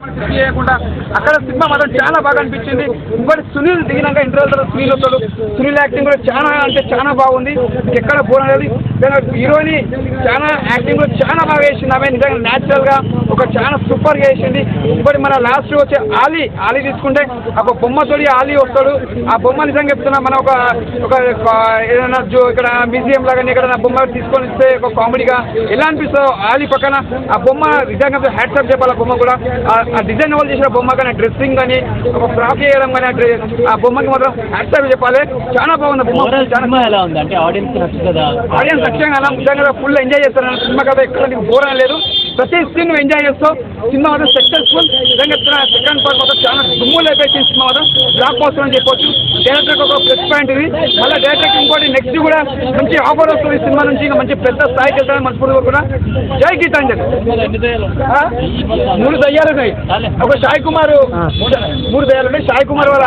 చేయకుండా అక్కడ సినిమా మాత్రం చాలా బాగా అనిపించింది. ఇంకోటి సునీల్ దిగినాక ఇంటర్వెల్ తర్వాత సునీల్ వస్తాడు. సునీల్ యాక్టింగ్ కూడా చాలా అంటే చాలా బాగుంది. ఎక్కడ పోలేదు. హీరోని చాలా యాక్టింగ్ కూడా చాలా బాగా వేసింది. ఆమె నిజంగా న్యాచురల్ గా ఒక చాలా సూపర్ గా వేసింది. ఇంకోటి మన లాస్ట్ వచ్చే ఆలీ తీసుకుంటే ఒక బొమ్మతోడి ఆలీ వస్తాడు. ఆ బొమ్మ నిజంగా చెప్తున్నా మన ఒక ఏదైనా ఇక్కడ మ్యూజియం లాగా ఇక్కడ బొమ్మ తీసుకొని ఇస్తే ఒక కామెడీగా ఎలా అనిపిస్తుందో ఆలీ పక్కన ఆ బొమ్మ నిజంగా హ్యాట్సాప్ చెప్పాలి. ఆ బొమ్మ కూడా ఆ డిజైన్ వాళ్ళు చేసిన బొమ్మ కానీ డ్రెస్సింగ్ కానీ ఒక ఫ్రాక్ చేయడం కానీ ఆ బొమ్మకి మాత్రం హ్యాట్సాప్ చెప్పాలి. చాలా బాగుంది బొమ్మ. ఆడియన్స్ ఖచ్చితంగా నిజంగా ఫుల్ ఎంజాయ్ చేస్తారు. సినిమా కదా ఎక్కడ నీకు బోర్ లేదు. ప్రతి సీన్ ఎంజాయ్ చేస్తావు. సినిమా మాత్రం సక్సెస్ఫుల్. నిజంగా సెకండ్ పార్ట్ మాత్రం చాలా దుమ్ము లేపేసి సినిమా మాత్రం బ్లాక్ బస్టర్ అని చెప్పొచ్చు. డైరెక్టర్కి ఒక ప్లస్ పాయింట్ ఇది. మళ్ళీ డైరెక్టర్కి ఇంకోటి నెక్స్ట్ కూడా మంచి ఆఫర్ వస్తుంది సినిమా నుంచి. ఇంకా మంచి పెద్ద స్థాయికి వెళ్తారని మనస్ఫూర్తిగా కూడా జై గీతాంజలి. 3 దయ్యాలు ఉన్నాయి. ఒక సాయి కుమార్ 3 దయ్యాలు ఉన్నాయి. సాయి కుమార్ వాళ్ళ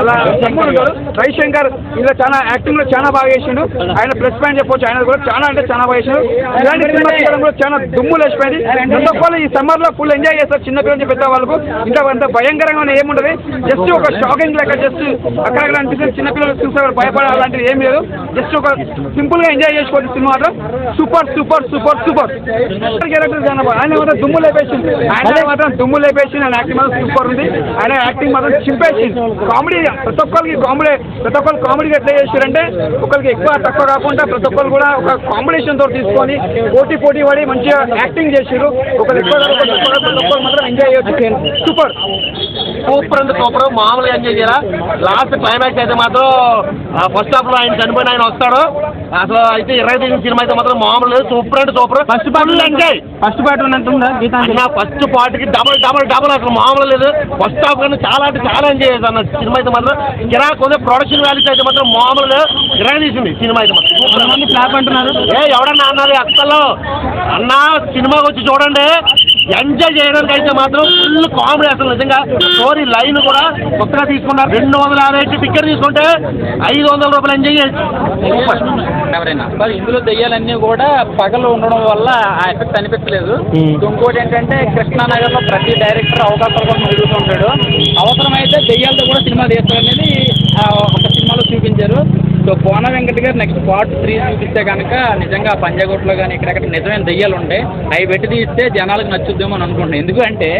అలా తమ్ముడు ఉంటాడు రవిశంకర్. ఇలా చాలా యాక్టింగ్ లో చాలా బాగా చేసిండు. ఆయన ప్లస్ పాయింట్ చెప్పొచ్చు. ఆయన కూడా చాలా అంటే చాలా బాగా చేసిండు. ఇలాంటి సినిమా తీయడం కూడా చాలా దుమ్ము లేచిపోయింది. ప్రతి ఒక్కరు ఈ సమ్మర్ లో ఫుల్ ఎంజాయ్ చేస్తారు. చిన్నపిల్లల నుంచి పెద్ద వాళ్ళకు ఇంకా అంత భయంకరంగా ఏముంటది. జస్ట్ ఒక షాకింగ్ లెక్క జస్ట్ అక్కడక్కడ అనిపిస్తుంది. చిన్నపిల్లలు చూస్తే భయపడే అలాంటివి ఏం లేదు. జస్ట్ ఒక సింపుల్ గా ఎంజాయ్ చేసుకోవచ్చు సినిమా మాత్రం. Super super super super character ఆయన మాత్రం దుమ్ము లేపేసింది. ఆయన మాత్రం దుమ్ము లేపేసింది. ఆయన యాక్టింగ్ మాత్రం సూపర్ ఉంది. ఆయన యాక్టింగ్ మాత్రం చింపేసింది. కామెడీ ప్రతి ఒక్కరికి కామెడీ ఎట్లా చేశారంటే ఒకరికి ఎక్కువ తక్కువ కాకుండా ప్రతి ఒక్కరు కూడా ఒక కాంబినేషన్ తో తీసుకొని పోటీ పడి మంచిగా యాక్టింగ్ చేసారు. ఒకరు ఎక్కువ ప్రతి ఒక్కరు మాత్రం ఎంజాయ్ చేయొచ్చు. సూపర్ అంటే సూపర్ మామూలుగా ఎంజాయ్ చేయరా. లాస్ట్ క్లైమాక్స్ అయితే మాత్రం ఫస్ట్ హాఫ్ లో ఆయన చనిపోయిన ఆయన వస్తాడు. అసలు అయితే 20 సినిమా అయితే మాత్రం మామూలు లేదు. సూపర్ అంటే సూపర్. ఫస్ట్ పార్ట్ ఉన్నట్టుందా గీతాంజలి? ఫస్ట్ పార్ట్ కి డబల్ అసలు మామూలు లేదు. ఫస్ట్ హాఫ్ కానీ చాలా అంటే చాలా ఎంజాయ్ చేశాను అన్న సినిమా అయితే మాత్రం. గిరాక్ ఉంది. ప్రొడక్షన్ వాల్యూస్ అయితే మాత్రం మామూలు లేదు. గిరాక్ తీసింది సినిమా అయితే మాత్రం. ఫ్లాప్ అంటున్నారు. ఎవడన్నా అన్నది అసలు అన్న సినిమాకి వచ్చి చూడండి. ఎంజాయ్ చేయడానికి అయితే మాత్రం ఫుల్ కామెడీ. అసలు నిజంగా స్టోరీ లైన్ కూడా కొత్తగా తీసుకున్నారు. 250 టికెట్ తీసుకుంటే 500 రూపాయలు ఎంజాయ్ చేయొచ్చు. ఇందులో దెయ్యాలన్నీ కూడా పగలు ఉండడం వల్ల ఆ ఎఫెక్ట్ అనిపించలేదు. ఇంకోటి ఏంటంటే కృష్ణానగర్ లో ప్రతి డైరెక్టర్ అవకాశాలు కూడా ముందుకుంటాడు. అవసరమైతే దెయ్యాలతో కూడా సినిమా తీస్తారనేది ఒక సినిమాలో చూపించారు. సో కోన వెంకట గారు నెక్స్ట్ పార్ట్ 3 చూపిస్తే కనుక నిజంగా పంజాగుట్లో కానీ ఇక్కడెక్కడ నిజమైన దెయ్యాలు ఉంటాయి. అవి పెట్టి తీస్తే జనాలకు నచ్చుద్దేమో అని అనుకుంటున్నాను. ఎందుకంటే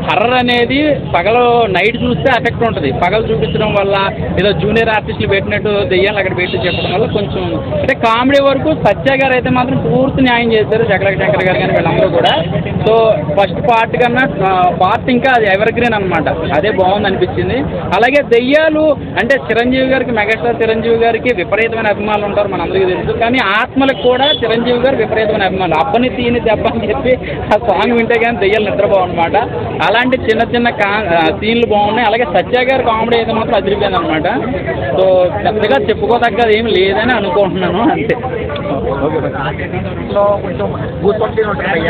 హర్రర్ అనేది పగలు నైట్ చూస్తే ఎఫెక్ట్ ఉంటుంది. పగలు చూపించడం వల్ల ఏదో జూనియర్ ఆర్టిస్టులు పెట్టినట్టు దెయ్యాలు అక్కడ పెట్టి చెప్పడం వల్ల కొంచెం అంటే కామెడీ వరకు సత్య గారు అయితే మాత్రం పూర్తి న్యాయం చేశారు. జగలక శంకర్ గారు కానీ వీళ్ళందరూ కూడా. సో ఫస్ట్ పార్ట్ కన్నా పార్ట్ ఇంకా అది ఎవర్ గ్రీన్ అనమాట. అదే బాగుంది అనిపించింది. అలాగే దెయ్యాలు అంటే చిరంజీవి గారికి మెగాస్టార్ చిరంజీవి గారికి విపరీతమైన అభిమానులు ఉంటారు మనందరికీ తెలుసు. కానీ ఆత్మలకు కూడా చిరంజీవి గారు విపరీతమైన అభిమానులు. అబ్బని తీని దెబ్బ అని చెప్పి ఆ సాంగ్ వింటే కానీ దెయ్యాలు నిద్రపోవన్నమాట. అలాంటి చిన్న సీన్లు బాగున్నాయి. అలాగే సత్య గారి కామెడీ అయితే మాత్రం అదిరిపోయింది అనమాట. సో పెద్దగా చెప్పుకోదగ్గది ఏమి లేదని అనుకుంటున్నాను అంతే. కొంచెం గూస్బంప్స్ ఉంటాయి.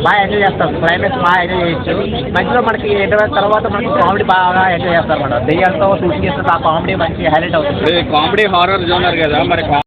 బాగా ఎంజాయ్ చేస్తాం. క్లైమాక్స్ బాగా ఎంజాయ్ చేయొచ్చు. మధ్యలో మనకి ఇంటర్వెల్ తర్వాత మనకి కామెడీ బాగా ఎంజాయ్ చేస్తారు అన్నమాట. దెయ్యాలతో షూటింగ్ చేస్తే ఆ కామెడీ మంచి హైలైట్ అవుతుంది. కామెడీ హారర్ జోనర్ కదా మరి.